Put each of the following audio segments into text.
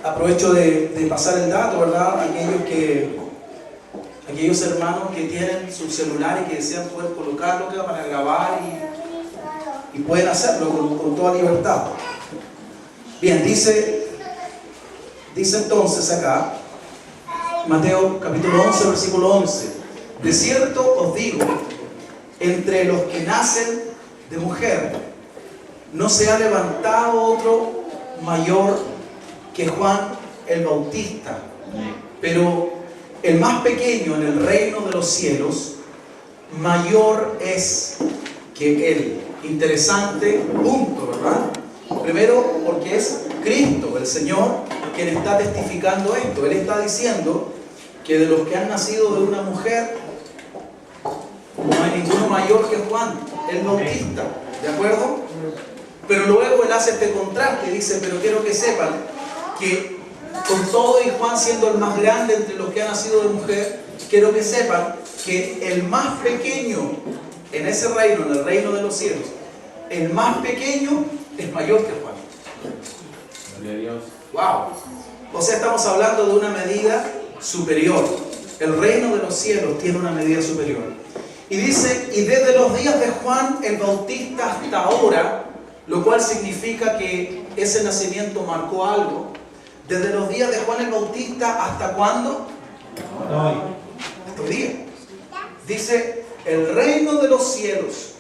Aprovecho de pasar el dato, ¿verdad? Aquellos hermanos que tienen su celular y que desean poder colocarlo acá para grabar y pueden hacerlo con toda libertad. Bien, dice entonces acá, Mateo capítulo 11, versículo 11: de cierto os digo, entre los que nacen de mujer, no se ha levantado otro mayor que Juan el Bautista, pero el más pequeño en el reino de los cielos, mayor es que él. Interesante punto, ¿verdad? Primero, porque es Cristo, el Señor, quien está testificando esto. Él está diciendo que de los que han nacido de una mujer, no hay ninguno mayor que Juan el Bautista, ¿de acuerdo? Pero luego él hace este contraste, dice, pero quiero que sepan que con todo y Juan siendo el más grande entre los que han nacido de mujer, quiero que sepan que el más pequeño en ese reino, en el reino de los cielos, el más pequeño es mayor que Juan. Gloria a Dios. ¡Wow! O sea, estamos hablando de una medida superior. El reino de los cielos tiene una medida superior. Y dice, y desde los días de Juan el Bautista hasta ahora, lo cual significa que ese nacimiento marcó algo. Desde los días de Juan el Bautista, ¿hasta cuándo? Hasta hoy día. Dice, el reino de los cielos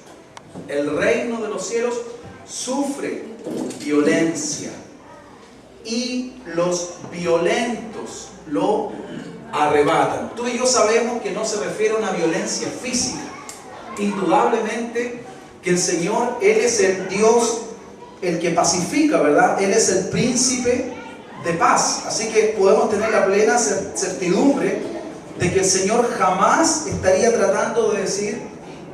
sufre violencia y los violentos lo arrebatan. Tú y yo sabemos que no se refiere a una violencia física. Indudablemente que el Señor, Él es el Dios, el que pacifica, ¿verdad? Él es el príncipe de paz. Así que podemos tener la plena certidumbre de que el Señor jamás estaría tratando de decir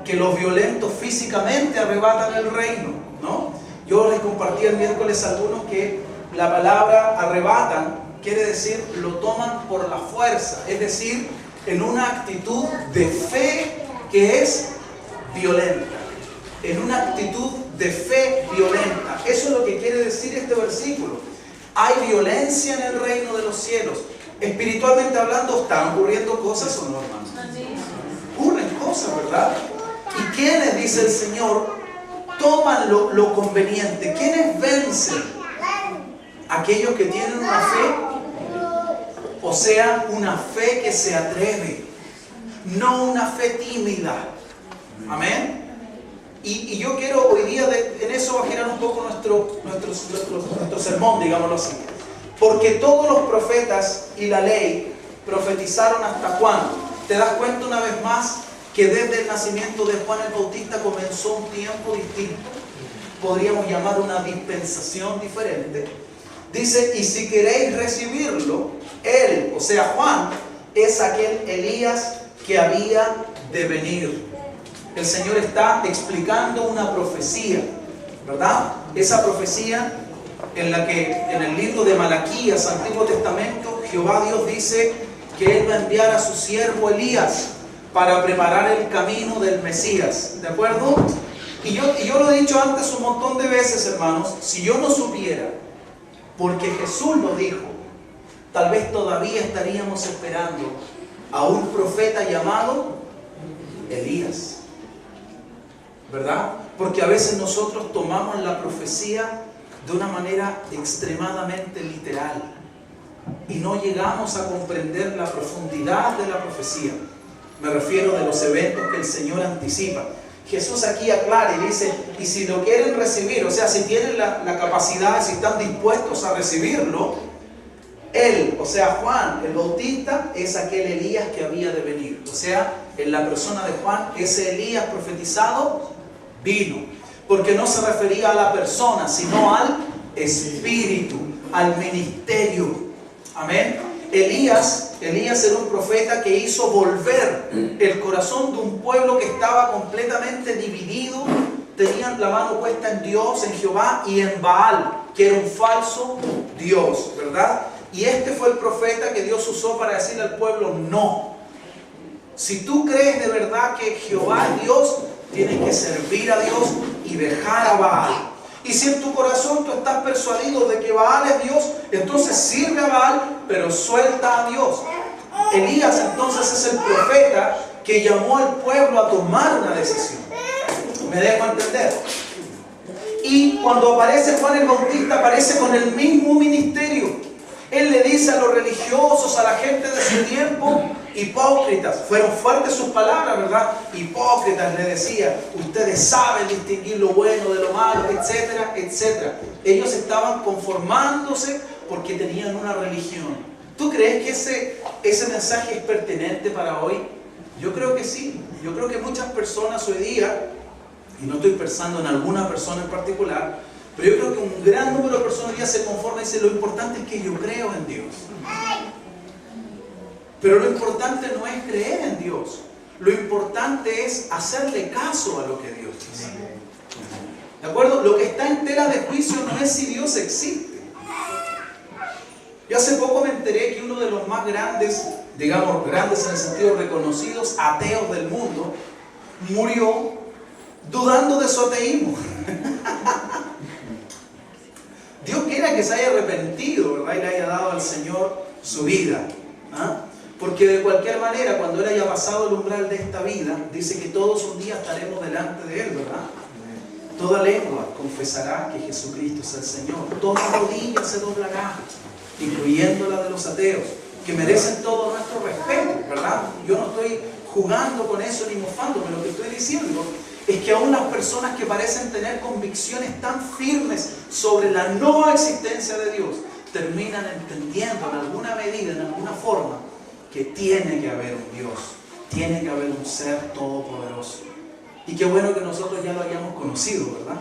que los violentos físicamente arrebatan el reino, ¿no? Yo les compartí el miércoles a algunos que la palabra arrebatan quiere decir lo toman por la fuerza, es decir, en una actitud de fe que es violenta, en una actitud de fe violenta. Eso es lo que quiere decir este versículo. Hay violencia en el reino de los cielos. Espiritualmente hablando, ¿están ocurriendo cosas o no, hermanos? Ocurren cosas, ¿verdad? ¿Y quiénes, dice el Señor, toman lo conveniente? ¿Quiénes vencen? Aquellos que tienen una fe, o sea, una fe que se atreve, no una fe tímida. Amén. Y yo quiero hoy día, en eso va a girar un poco nuestro sermón, digámoslo así. Porque todos los profetas y la ley profetizaron hasta cuándo. ¿Te das cuenta una vez más que desde el nacimiento de Juan el Bautista comenzó un tiempo distinto? Podríamos llamar una dispensación diferente. Dice, y si queréis recibirlo, él, o sea Juan, es aquel Elías que había de venir. El Señor está explicando una profecía, ¿verdad? Esa profecía en la que en el libro de Malaquías, Antiguo Testamento, Jehová Dios dice que Él va a enviar a su siervo Elías para preparar el camino del Mesías, ¿de acuerdo? Y yo lo he dicho antes un montón de veces, hermanos, si yo no supiera, porque Jesús lo dijo, tal vez todavía estaríamos esperando a un profeta llamado Elías, ¿verdad? Porque a veces nosotros tomamos la profecía de una manera extremadamente literal y no llegamos a comprender la profundidad de la profecía. Me refiero de los eventos que el Señor anticipa. Jesús aquí aclara y dice, y si lo quieren recibir, o sea, si tienen la capacidad, si están dispuestos a recibirlo, Él, o sea, Juan el Bautista, es aquel Elías que había de venir. O sea, en la persona de Juan, ese Elías profetizado vino. Porque no se refería a la persona, sino al espíritu, al ministerio. Amén. Elías era un profeta que hizo volver el corazón de un pueblo que estaba completamente dividido. Tenían la mano puesta en Dios, en Jehová, y en Baal, que era un falso Dios, ¿verdad? Y este fue el profeta que Dios usó para decirle al pueblo, no. Si tú crees de verdad que Jehová es Dios, tienes que servir a Dios y dejar a Baal. Y si en tu corazón tú estás persuadido de que Baal es Dios, entonces sirve a Baal, pero suelta a Dios. Elías entonces es el profeta que llamó al pueblo a tomar una decisión. ¿Me dejo entender? Y cuando aparece Juan el Bautista, aparece con el mismo ministerio. Él le dice a los religiosos, a la gente de su tiempo, hipócritas. Fueron fuertes sus palabras, ¿verdad? Hipócritas, le decía. Ustedes saben distinguir lo bueno de lo malo, etcétera, etcétera. Ellos estaban conformándose porque tenían una religión. ¿Tú crees que ese mensaje es pertinente para hoy? Yo creo que sí. Yo creo que muchas personas hoy día, y no estoy pensando en alguna persona en particular, pero yo creo que un gran número de personas ya se conforman y dicen: lo importante es que yo creo en Dios. Pero lo importante no es creer en Dios. Lo importante es hacerle caso a lo que Dios dice. ¿De acuerdo? Lo que está en tela de juicio no es si Dios existe. Yo hace poco me enteré que uno de los más grandes, digamos grandes en el sentido reconocidos, ateos del mundo, murió dudando de su ateísmo. Dios quiera que se haya arrepentido, ¿verdad? Y le haya dado al Señor su vida. ¿Ah? Porque de cualquier manera, cuando Él haya pasado el umbral de esta vida, dice que todos un día estaremos delante de Él, ¿verdad? Toda lengua confesará que Jesucristo es el Señor. Toda rodilla se doblará, incluyendo la de los ateos, que merecen todo nuestro respeto, ¿verdad? Yo no estoy jugando con eso ni mofándome. Lo que estoy diciendo es que aún las personas que parecen tener convicciones tan firmes sobre la no existencia de Dios, terminan entendiendo en alguna medida, en alguna forma, que tiene que haber un Dios, tiene que haber un ser todopoderoso. Y qué bueno que nosotros ya lo hayamos conocido, ¿verdad?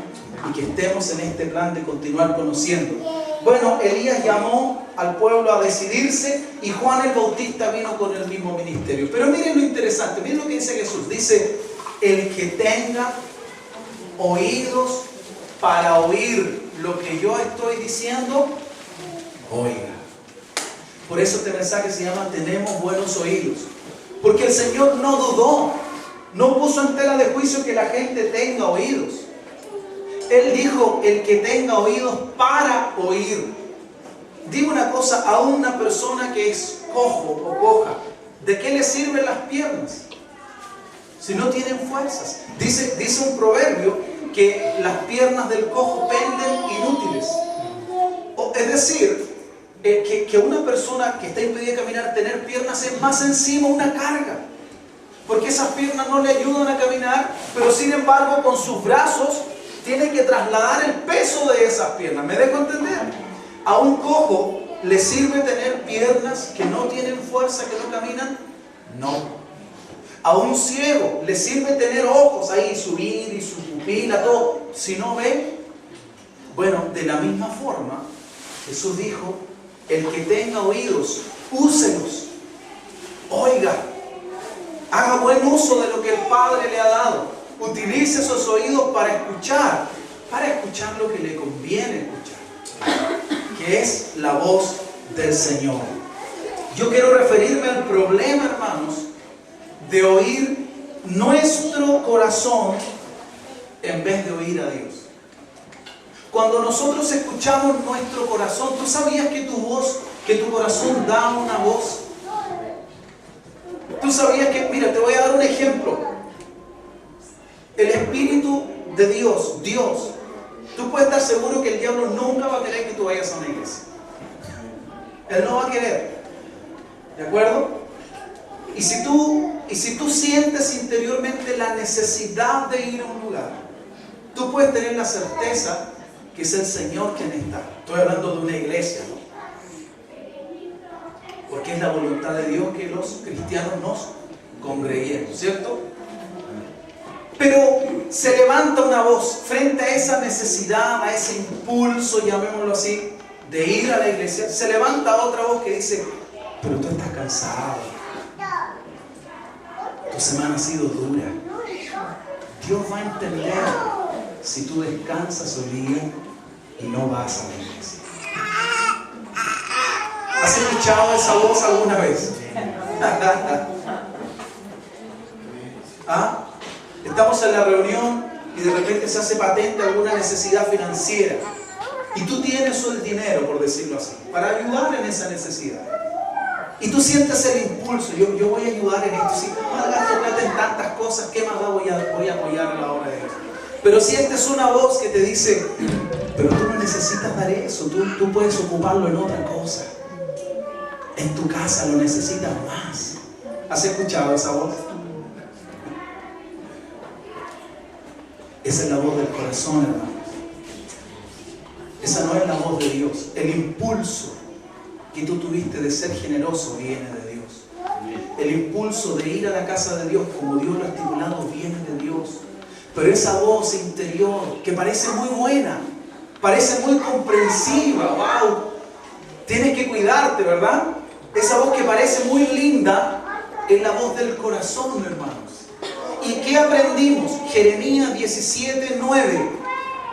Y que estemos en este plan de continuar conociendo. Bueno, Elías llamó al pueblo a decidirse y Juan el Bautista vino con el mismo ministerio. Pero miren lo interesante, miren lo que dice Jesús. Dice: el que tenga oídos para oír lo que yo estoy diciendo, oiga. Por eso este mensaje se llama tenemos buenos oídos. Porque el Señor no dudó, no puso en tela de juicio que la gente tenga oídos. Él dijo: el que tenga oídos para oír. Digo una cosa, a una persona que es cojo o coja, ¿de qué le sirven las piernas si no tienen fuerzas? Dice un proverbio que las piernas del cojo penden inútiles. Es decir, que una persona que está impedida de caminar, tener piernas es más encima una carga. Porque esas piernas no le ayudan a caminar, pero sin embargo con sus brazos tiene que trasladar el peso de esas piernas. ¿Me dejo entender? A un cojo le sirve tener piernas que no tienen fuerza, que no caminan. No. A un ciego le sirve tener ojos ahí, su iris y su pupila, todo. Si no ve, bueno, de la misma forma, Jesús dijo: el que tenga oídos, úselos. Oiga, haga buen uso de lo que el Padre le ha dado. Utilice esos oídos para escuchar lo que le conviene escuchar, que es la voz del Señor. Yo quiero referirme al problema, hermanos, de oír nuestro corazón en vez de oír a Dios. Cuando nosotros escuchamos nuestro corazón, ¿tú sabías que tu corazón da una voz? ¿Tú sabías que, mira, te voy a dar un ejemplo? El Espíritu de Dios, tú puedes estar seguro que el diablo nunca va a querer que tú vayas a una iglesia. Él no va a querer. ¿De acuerdo? Y si tú sientes interiormente la necesidad de ir a un lugar, tú puedes tener la certeza que es el Señor quien está. Estoy hablando de una iglesia, ¿no? Porque es la voluntad de Dios que los cristianos nos congreguemos, ¿cierto? Pero se levanta una voz frente a esa necesidad, a ese impulso, llamémoslo así, de ir a la iglesia. Se levanta otra voz que dice: pero tú estás cansado, tu semana ha sido dura. Dios va a entender si tú descansas hoy día y no vas a la iglesia. ¿Has escuchado esa voz alguna vez? ¿Ah? Estamos en la reunión y de repente se hace patente alguna necesidad financiera. Y tú tienes el dinero, por decirlo así, para ayudar en esa necesidad. Y tú sientes el impulso, yo voy a ayudar en esto. Si no gasto plata en tantas cosas, ¿qué más da voy a apoyar a la obra de Dios? Pero sientes una voz que te dice, pero tú no necesitas dar eso, tú puedes ocuparlo en otra cosa. En tu casa lo necesitas más. ¿Has escuchado esa voz? Esa es la voz del corazón, hermanos. Esa no es la voz de Dios. El impulso que tú tuviste de ser generoso viene de Dios. El impulso de ir a la casa de Dios como Dios lo ha estipulado viene de Dios. Pero esa voz interior que parece muy buena, parece muy comprensiva, wow, tienes que cuidarte, ¿verdad? Esa voz que parece muy linda es la voz del corazón, hermanos. ¿Y qué aprendimos? Jeremías 17:9.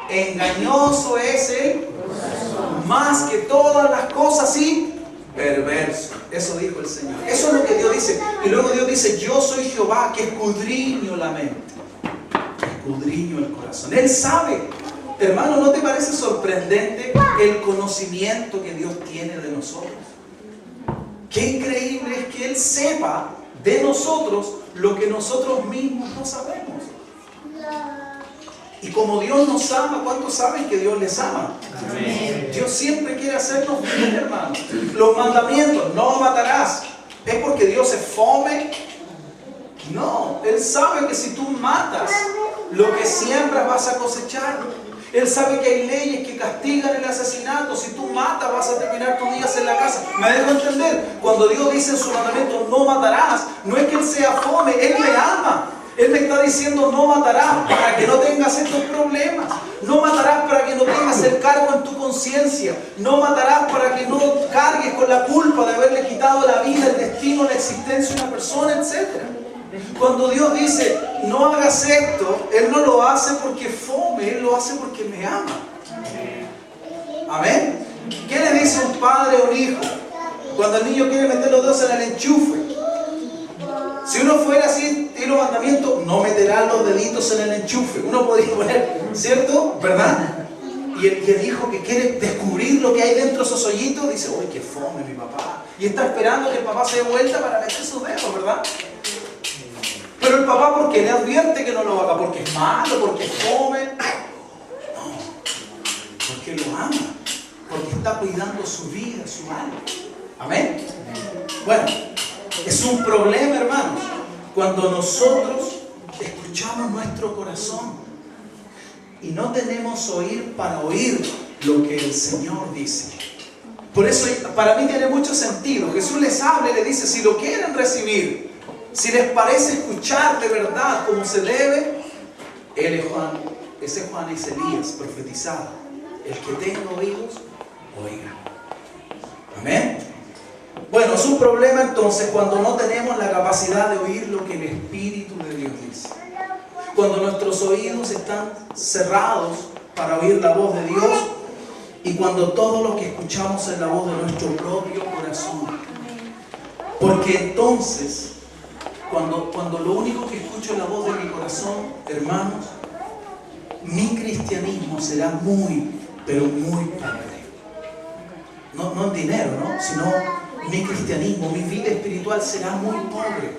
Engañoso es el más que todas las cosas y perverso. Eso dijo el Señor. Eso es lo que Dios dice. Y luego Dios dice, yo soy Jehová que escudriño la mente, escudriño el corazón. Él sabe. Hermano, ¿no te parece sorprendente el conocimiento que Dios tiene de nosotros? Qué increíble es que Él sepa de nosotros lo que nosotros mismos no sabemos. Y como Dios nos ama, ¿cuántos saben que Dios les ama? Amén. Dios siempre quiere hacernos bien, hermano. Los mandamientos, no matarás, ¿es porque Dios es fome? No, Él sabe que si tú matas, lo que siembras vas a cosechar. Él sabe que hay leyes que castigan el asesinato. Si tú matas, vas a terminar tus días en la casa. ¿Me dejo entender? Cuando Dios dice en su mandamiento, no matarás, no es que Él sea fome, Él me ama. Él me está diciendo, no matarás para que no tengas estos problemas. No matarás para que no tengas el cargo en tu conciencia. No matarás para que no cargues con la culpa de haberle quitado la vida, el destino, la existencia de una persona, etc. Cuando Dios dice, no hagas esto, Él no lo hace porque fome, Él lo hace porque me ama. Amén. ¿Qué le dice un padre a un hijo cuando el niño quiere meter los dedos en el enchufe? Si uno fuera así, y los mandamientos, no meterá los deditos en el enchufe. Uno podría poner, ¿cierto? ¿Verdad? Y el hijo que quiere descubrir lo que hay dentro de esos hoyitos, dice, uy, qué fome mi papá. Y está esperando que el papá se dé vuelta para meter sus dedos, ¿verdad? Pero el papá, ¿por qué le advierte que no lo haga? ¿Porque es malo? ¿Porque es fome? No, porque lo ama. Porque está cuidando su vida, su alma. Amén. Bueno, es un problema, hermanos, cuando nosotros escuchamos nuestro corazón y no tenemos oír para oír lo que el Señor dice. Por eso para mí tiene mucho sentido. Jesús les habla y les dice, si lo quieren recibir, si les parece escuchar de verdad como se debe, Él es Juan, ese Juan es Elías profetizado. El que tenga oídos, oiga. Amén. Bueno, es un problema entonces cuando no tenemos la capacidad de oír lo que el Espíritu de Dios dice. Cuando nuestros oídos están cerrados para oír la voz de Dios y cuando todo lo que escuchamos es la voz de nuestro propio corazón. Porque entonces, cuando lo único que escucho es la voz de mi corazón, hermanos, mi cristianismo será muy, pero muy pobre. No en dinero, ¿no? Sino mi cristianismo, mi vida espiritual será muy pobre,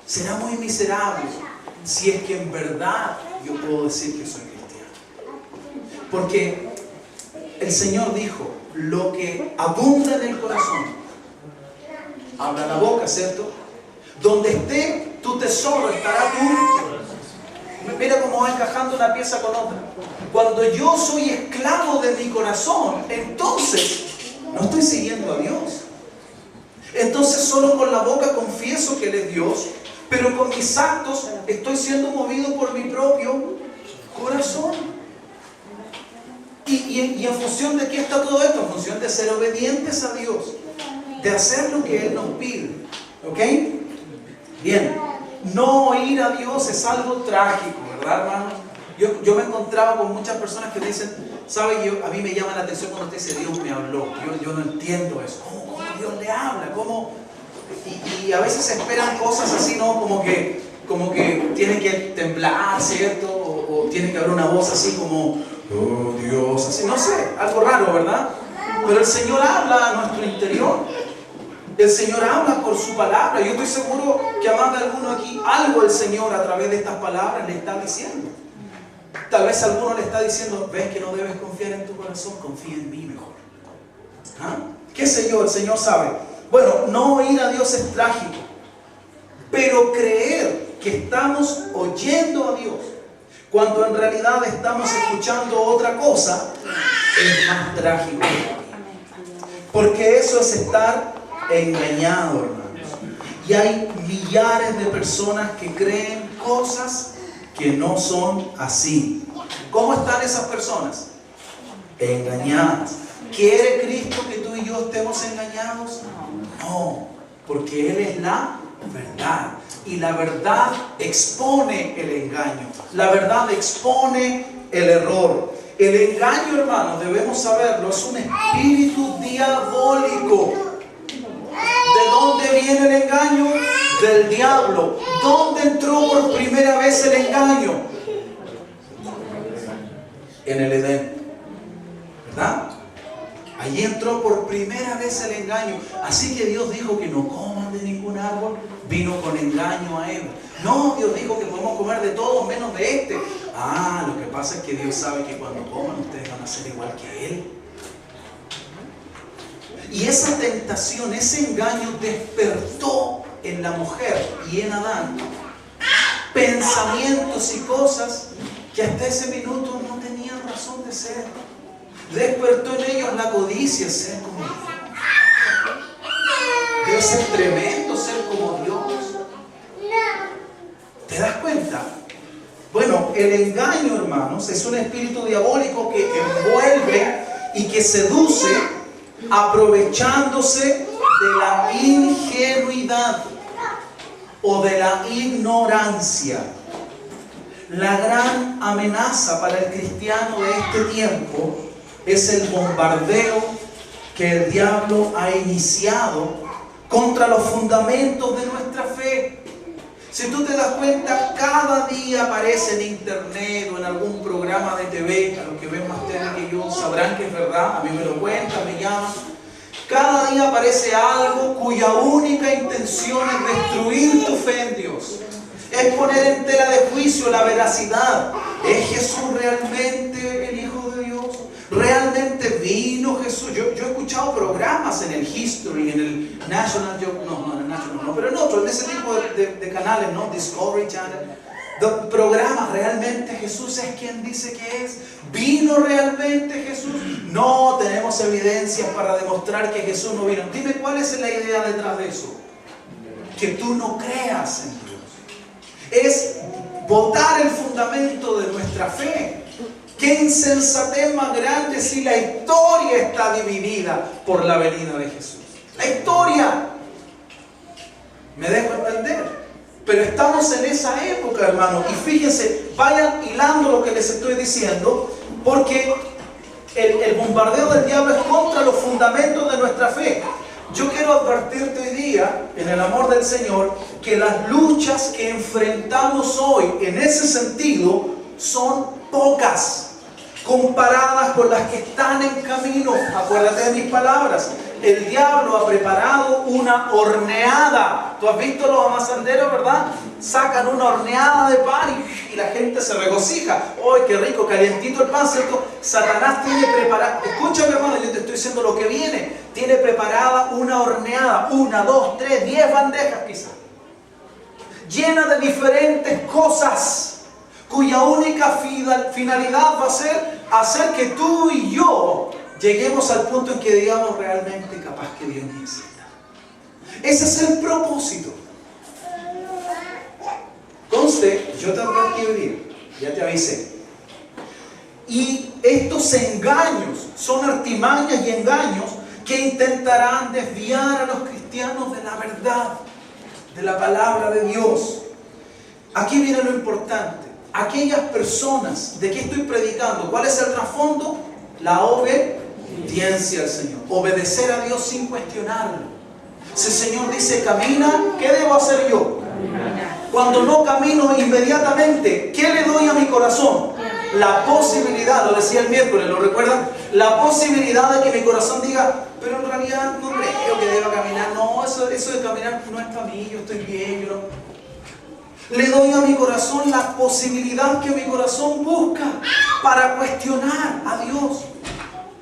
será muy miserable, si es que en verdad yo puedo decir que soy cristiano. Porque el Señor dijo, lo que abunda en el corazón, habla la boca, ¿cierto? Donde esté tu tesoro, estará tu... Mira cómo va encajando una pieza con otra. Cuando yo soy esclavo de mi corazón, entonces no estoy siguiendo a Dios. Entonces solo con la boca confieso que Él es Dios, pero con mis actos estoy siendo movido por mi propio corazón. ¿Y en función de qué está todo esto? En función de ser obedientes a Dios, de hacer lo que Él nos pide. ¿Ok? Bien, no oír a Dios es algo trágico, ¿verdad, hermano? Yo me encontraba con muchas personas que dicen, ¿sabe? A mí me llama la atención cuando usted dice, Dios me habló. Yo no entiendo eso. ¿Cómo Dios le habla? ¿Cómo? Y a veces esperan cosas así, ¿no? Como que tienen que temblar, ¿cierto? O tiene que haber una voz así como, oh Dios, así, no sé, algo raro, ¿verdad? Pero el Señor habla a nuestro interior. El Señor habla por su palabra. Yo estoy seguro que a más de alguno aquí, algo el Señor a través de estas palabras le está diciendo. Tal vez alguno le está diciendo, ves que no debes confiar en tu corazón, confía en mí mejor. ¿Ah? ¿Qué sé yo? El Señor sabe. Bueno, no oír a Dios es trágico, pero creer que estamos oyendo a Dios cuando en realidad estamos escuchando otra cosa es más trágico. Porque eso es estar engañado, hermanos. Y hay millares de personas que creen cosas que no son así. ¿Cómo están esas personas? Engañadas. ¿Quiere Cristo que tú y yo estemos engañados? No, porque Él es la verdad. Y la verdad expone el engaño. La verdad expone el error. El engaño, hermanos, debemos saberlo, es un espíritu diabólico. ¿De dónde viene el engaño? Del diablo. ¿Dónde entró por primera vez el engaño? En el Edén. ¿Verdad? Allí entró por primera vez el engaño. Así que Dios dijo que no coman de ningún árbol. Vino con engaño a Eva. No, Dios dijo que podemos comer de todos menos de este. Ah, lo que pasa es que Dios sabe que cuando coman ustedes van a ser igual que Él. Y esa tentación, ese engaño despertó en la mujer y en Adán pensamientos y cosas que hasta ese minuto no tenían razón de ser. Despertó en ellos la codicia, ser como Dios. Debe ser tremendo ser como Dios. ¿Te das cuenta? Bueno, el engaño, hermanos, es un espíritu diabólico que envuelve y que seduce aprovechándose de la ingenuidad o de la ignorancia. La gran amenaza para el cristiano de este tiempo es el bombardeo que el diablo ha iniciado contra los fundamentos de nuestra fe. Si tú te das cuenta, cada día aparece en internet o en algún programa de TV, a los que ven más tele que yo sabrán que es verdad, a mí me lo cuentan, me llaman. Cada día aparece algo cuya única intención es destruir tu fe en Dios. Es poner en tela de juicio la veracidad. ¿Es Jesús realmente el Hijo de Dios? ¿Realmente vino Jesús? Yo he escuchado programas en el History, en el National Geographic, pero en otro, en ese tipo de canales, ¿no? Discovery Channel. Programas, ¿realmente Jesús es quien dice que es? ¿Vino realmente Jesús? No tenemos evidencias para demostrar que Jesús no vino. Dime cuál es la idea detrás de eso. Que tú no creas en Dios. Es botar el fundamento de nuestra fe. ¡Qué insensatez más grande si la historia está dividida por la venida de Jesús! ¡La historia! ¿Me dejo entender? Pero estamos en esa época, hermano. Y fíjense, vayan hilando lo que les estoy diciendo, porque el bombardeo del diablo es contra los fundamentos de nuestra fe. Yo quiero advertirte hoy día, en el amor del Señor, que las luchas que enfrentamos hoy en ese sentido son pocas comparadas con las que están en camino. Acuérdate de mis palabras. El diablo ha preparado una horneada. Tú has visto los amazanderos, ¿verdad? Sacan una horneada de pan y la gente se regocija. ¡Ay, qué rico! Calientito el pan, ¿cierto? Satanás tiene preparada, escúchame, hermano, yo te estoy diciendo lo que viene. Tiene preparada una horneada, 1, 2, 3, 10 bandejas quizás, llena de diferentes cosas, cuya única finalidad va a ser hacer que tú y yo lleguemos al punto en que digamos realmente capaz que Dios ni exista. Ese es el propósito. Conste, yo te advertí hoy día, ya te avisé. Y estos engaños son artimañas y engaños que intentarán desviar a los cristianos de la verdad, de la palabra de Dios. Aquí viene lo importante. Aquellas personas, ¿de qué estoy predicando? ¿Cuál es el trasfondo? La obediencia al Señor. Obedecer a Dios sin cuestionarlo. Si el Señor dice camina, ¿qué debo hacer yo? Cuando no camino inmediatamente, ¿qué le doy a mi corazón? la posibilidad, lo decía el miércoles, ¿lo recuerdan? La posibilidad de que mi corazón diga, pero en realidad no creo que deba caminar. No, eso de caminar no es para mí, yo estoy bien, yo no. Le doy a mi corazón la posibilidad que mi corazón busca para cuestionar a Dios,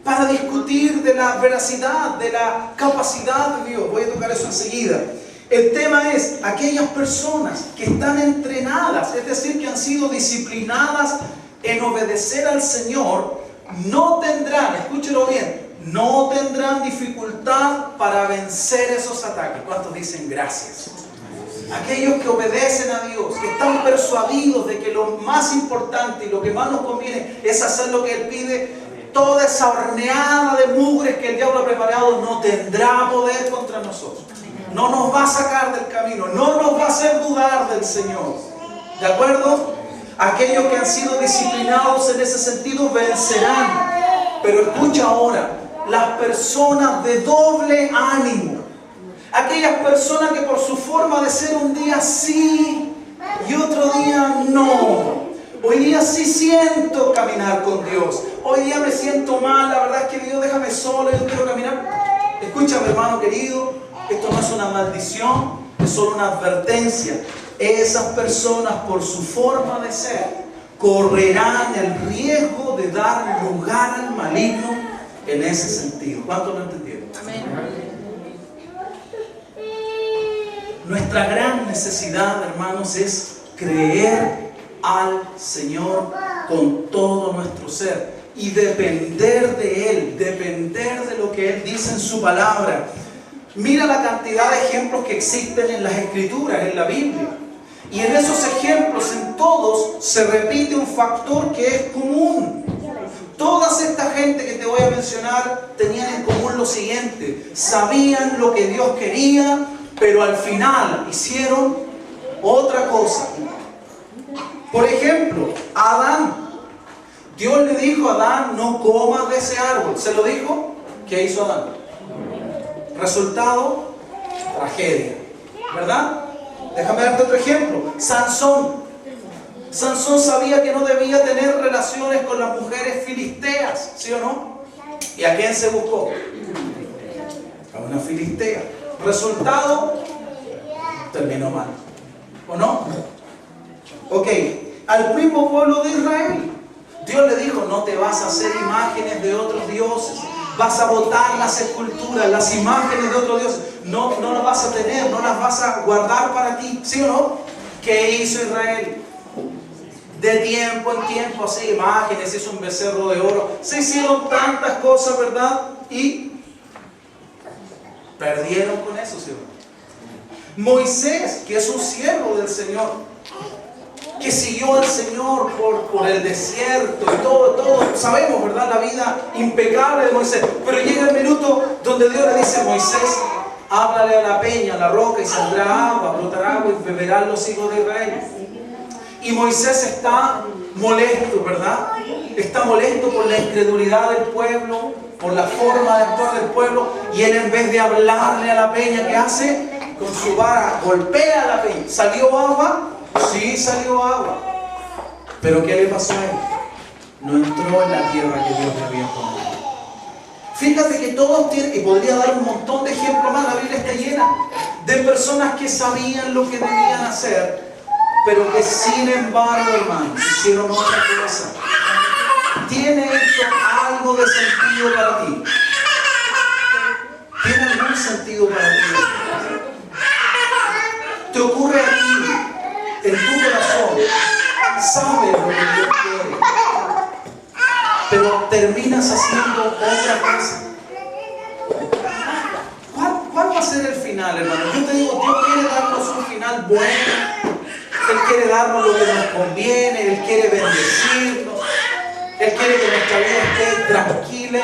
para discutir de la veracidad, de la capacidad de Dios. Voy a tocar eso enseguida. El tema es aquellas personas que están entrenadas, es decir, que han sido disciplinadas en obedecer al Señor, no tendrán, escúchelo bien, no tendrán dificultad para vencer esos ataques. ¿Cuántos dicen gracias? Aquellos que obedecen a Dios, que están persuadidos de que lo más importante y lo que más nos conviene es hacer lo que Él pide, toda esa horneada de mugres que el diablo ha preparado no tendrá poder contra nosotros. No nos va a sacar del camino, no nos va a hacer dudar del Señor. ¿De acuerdo? Aquellos que han sido disciplinados en ese sentido vencerán. Pero escucha ahora, las personas de doble ánimo, aquellas personas que por su forma de ser un día sí y otro día no. Hoy día sí siento caminar con Dios, hoy día me siento mal, la verdad es que Dios déjame solo, yo quiero caminar. Escúchame, hermano querido, esto no es una maldición, es solo una advertencia. Esas personas por su forma de ser correrán el riesgo de dar lugar al maligno en ese sentido. ¿Cuántos lo entendieron? Amén. Nuestra gran necesidad, hermanos, es creer al Señor con todo nuestro ser y depender de Él, depender de lo que Él dice en su palabra. Mira la cantidad de ejemplos que existen en las Escrituras, en la Biblia. Y en esos ejemplos, en todos, se repite un factor que es común. Toda esta gente que te voy a mencionar tenían en común lo siguiente: sabían lo que Dios quería, pero al final hicieron otra cosa. Por ejemplo, Adán. Dios le dijo a Adán, no comas de ese árbol. ¿Se lo dijo? ¿Qué hizo Adán? Resultado, tragedia. ¿Verdad? Déjame darte otro ejemplo. Sansón. Sansón sabía que no debía tener relaciones con las mujeres filisteas, ¿sí o no? ¿Y a quién se buscó? A una filistea. Resultado, terminó mal. ¿O no? Ok, al mismo pueblo de Israel, Dios le dijo, no te vas a hacer imágenes de otros dioses, vas a botar las esculturas, las imágenes de otros dioses, no las vas a tener, no las vas a guardar para ti, ¿sí o no? ¿Qué hizo Israel? De tiempo en tiempo, así imágenes, hizo un becerro de oro, se hicieron tantas cosas, ¿verdad? Y perdieron con eso, ¿sí o no? Moisés, que es un siervo del Señor, que siguió al Señor por el desierto y todo, sabemos, ¿verdad? La vida impecable de Moisés. Pero llega el minuto donde Dios le dice a Moisés, háblale a la peña, a la roca, y saldrá agua, brotará agua y beberán los hijos de Israel. Y Moisés está molesto, ¿verdad? Está molesto por la incredulidad del pueblo, por la forma de actuar del pueblo, y él, en vez de hablarle a la peña, ¿qué hace? Con su vara golpea a la peña. ¿Salió agua? Sí, salió agua. ¿Pero qué le pasó a él? No entró en la tierra que Dios le había prometido. Fíjate que todos tienen, y podría dar un montón de ejemplos más, la Biblia está llena de personas que sabían lo que debían hacer, pero que sin embargo, hermanos, hicieron otra cosa. ¿Tiene esto algo de sentido para ti? ¿Tiene algún sentido para ti? ¿Te ocurre a ti, en tu corazón, sabes lo que Dios quiere, pero terminas haciendo otra cosa? ¿Cuál va a ser el final, hermano? Yo te digo, Dios quiere darnos un final bueno. Él quiere darnos lo que nos conviene, Él quiere bendecirnos, Él quiere que nuestra vida esté tranquila.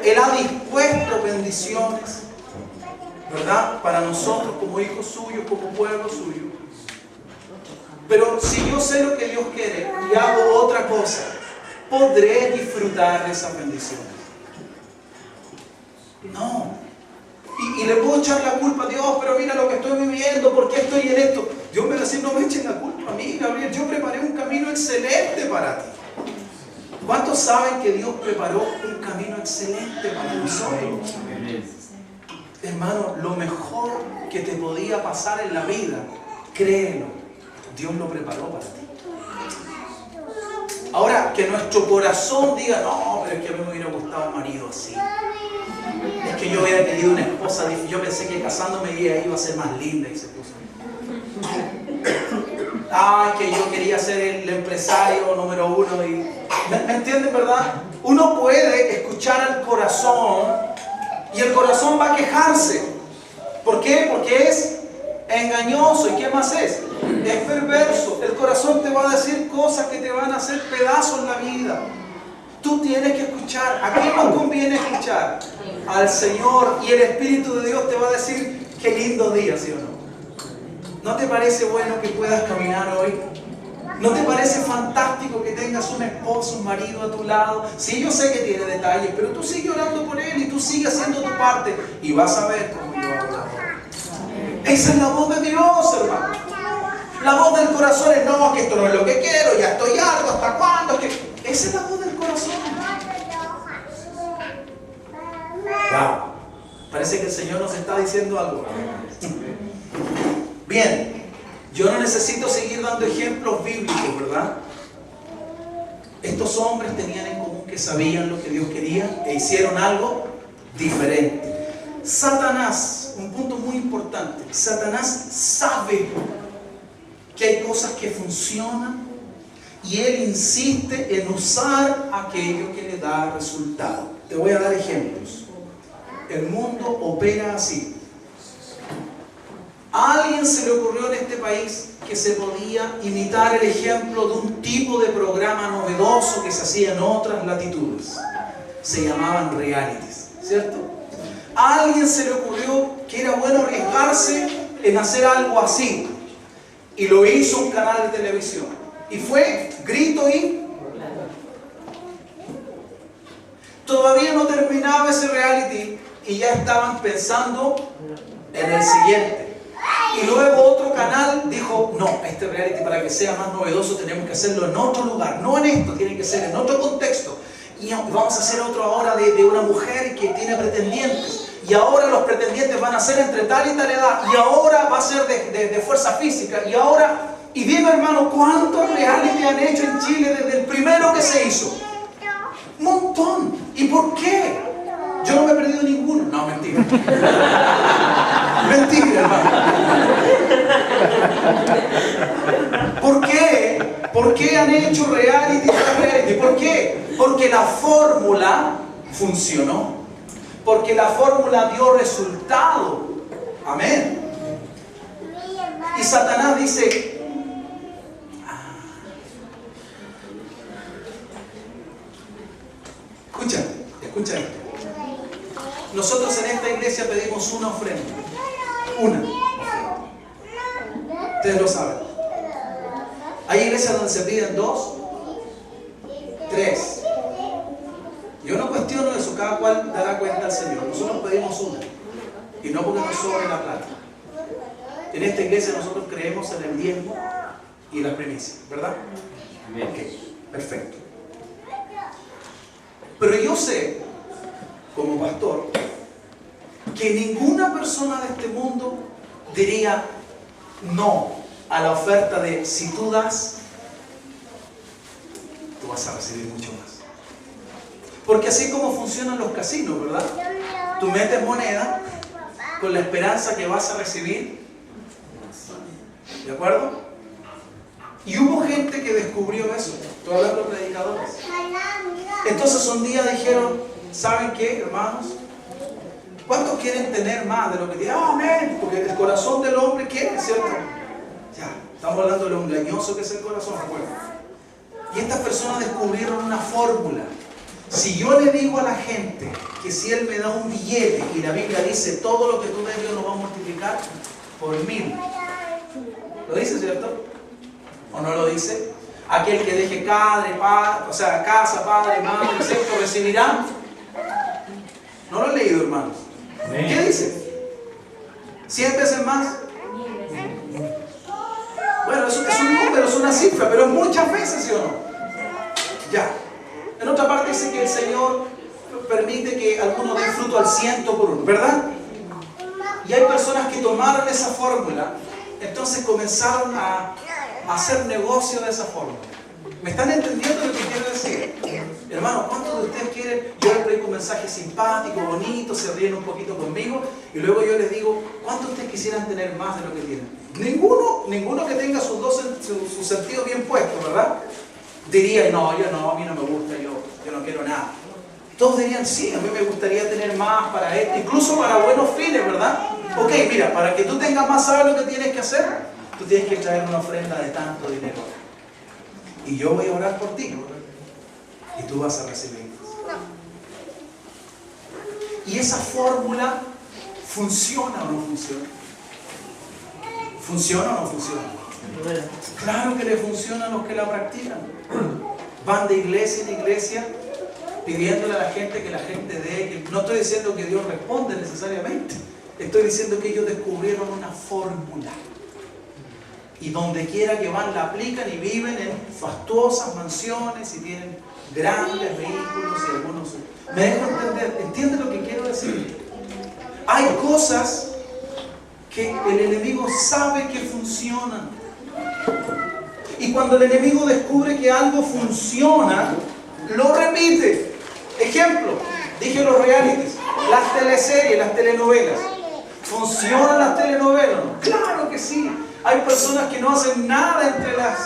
Él ha dispuesto bendiciones, ¿verdad? Para nosotros como hijos suyos, como pueblo suyo. Pero si yo sé lo que Dios quiere y hago otra cosa, ¿podré disfrutar de esas bendiciones? No. Y le puedo echar la culpa a Dios, pero mira lo que estoy viviendo, ¿por qué estoy en esto? Dios me va a decir, no me echen la culpa a mí, Gabriel, yo preparé un camino excelente para ti. ¿Cuántos saben que Dios preparó un camino excelente para nosotros? Hermano, lo mejor que te podía pasar en la vida, créelo, Dios lo preparó para ti. Ahora, que nuestro corazón diga, no, pero es que a mí me hubiera gustado un marido así. Es que yo hubiera querido una esposa, yo pensé que casándome ella iba a ser más linda y se puso. Ay, que yo quería ser el empresario número uno. ¿Me entienden, verdad? Uno puede escuchar al corazón y el corazón va a quejarse. ¿Por qué? Porque es engañoso. ¿Y qué más es? Es perverso. El corazón te va a decir cosas que te van a hacer pedazos en la vida. Tú tienes que escuchar. ¿A quién nos conviene escuchar? Al Señor. Y el Espíritu de Dios te va a decir, qué lindo día, ¿sí o no? ¿No te parece bueno que puedas caminar hoy? ¿No te parece fantástico que tengas un esposo, un marido a tu lado? Sí, yo sé que tiene detalles, pero tú sigue orando por él y tú sigue haciendo tu parte y vas a ver cómo yo hago la obra. Esa es la voz de Dios, hermano. La voz del corazón es, no, que esto no es lo que quiero, ya estoy harto, ¿hasta cuándo? Esa es la voz del corazón. Wow. Parece que el Señor nos está diciendo algo. Bien, yo no necesito seguir dando ejemplos bíblicos, ¿verdad? Estos hombres tenían en común que sabían lo que Dios quería e hicieron algo diferente. Satanás, un punto muy importante, Satanás sabe que hay cosas que funcionan y él insiste en usar aquello que le da resultado. Te voy a dar ejemplos. El mundo opera así. A alguien se le ocurrió en este país que se podía imitar el ejemplo de un tipo de programa novedoso que se hacía en otras latitudes. Se llamaban realities, ¿cierto? A alguien se le ocurrió que era bueno arriesgarse en hacer algo así. Y lo hizo un canal de televisión. Y fue grito y... Todavía no terminaba ese reality y ya estaban pensando en el siguiente. Y luego otro canal dijo, no, este reality para que sea más novedoso tenemos que hacerlo en otro lugar, no en esto, tiene que ser en otro contexto. Y vamos a hacer otro ahora de una mujer que tiene pretendientes. Y ahora los pretendientes van a ser entre tal y tal edad. Y ahora va a ser de fuerza física. Y ahora, y dime hermano, ¿cuántos reality han hecho en Chile desde el primero que se hizo? Un montón. ¿Y por qué? Yo no me he perdido ninguno. No, mentira. Mentira, hermano. ¿Por qué? ¿Por qué han hecho reality tras reality? ¿Por qué? Porque la fórmula funcionó. Porque la fórmula dio resultado. Amén. Y Satanás dice, escucha esto. Nosotros en esta iglesia pedimos una ofrenda. Una ofrenda. Ustedes lo saben. Hay iglesias donde se piden 2, 3. Yo no cuestiono eso, cada cual dará cuenta al Señor. Nosotros pedimos una. Y no porque nos sobre la plata. En esta iglesia nosotros creemos en el diezmo y la primicia, ¿verdad? Ok, perfecto. Pero yo sé, como pastor, que ninguna persona de este mundo diría no a la oferta de si tú das, tú vas a recibir mucho más. Porque así como funcionan los casinos, ¿verdad? Tú metes moneda con la esperanza que vas a recibir. ¿De acuerdo? Y hubo gente que descubrió eso. Estoy hablando de predicadores. Entonces un día dijeron, ¿saben qué, hermanos? ¿Cuántos quieren tener más de lo que tienen? ¡Ah, amén! Porque el corazón del hombre quiere, ¿cierto? Ya, estamos hablando de lo engañoso que es el corazón, recuerden. Y estas personas descubrieron una fórmula. Si yo le digo a la gente que si él me da un billete y la Biblia dice todo lo que tú des Dios lo va a multiplicar por 1000. ¿Lo dice, cierto? ¿O no lo dice? Aquel que deje casa, padre, madre, etc. recibirá. ¿No lo he leído, hermanos? ¿Qué dice? 100 veces más. número, es una cifra, pero es muchas veces, ¿sí o no? Ya. En otra parte dice que el Señor permite que algunos den fruto al 100 por uno, ¿verdad? Y hay personas que tomaron esa fórmula, entonces comenzaron a hacer negocio de esa fórmula. ¿Me están entendiendo lo que quiero decir? Hermano, ¿cuántos de ustedes quieren? Yo les predico un mensaje simpático, bonito, se ríen un poquito conmigo y luego yo les digo, ¿cuántos de ustedes quisieran tener más de lo que tienen? Ninguno que tenga sus sentidos bien puestos, ¿verdad? Diría, no, yo no, a mí no me gusta, yo no quiero nada. Todos dirían, sí, a mí me gustaría tener más para esto, incluso para buenos fines, ¿verdad? Ok, mira, para que tú tengas más, ¿sabes lo que tienes que hacer? Tú tienes que traer una ofrenda de tanto dinero. Y yo voy a orar por ti. Y tú vas a recibir. ¿Y esa fórmula funciona o no funciona? ¿Funciona o no funciona? Claro que le funciona a los que la practican. Van de iglesia en iglesia pidiéndole a la gente que la gente dé. No estoy diciendo que Dios responde necesariamente. Estoy diciendo que ellos descubrieron una fórmula. Y donde quiera que van la aplican y viven en fastuosas mansiones y tienen grandes vehículos y algunos... ¿Me dejo entender? ¿Entienden lo que quiero decir? Hay cosas que el enemigo sabe que funcionan. Y cuando el enemigo descubre que algo funciona, lo repite. Ejemplo, dije los realities, las teleseries, las telenovelas. ¿Funcionan las telenovelas? Claro que sí. Hay personas que no hacen nada entre las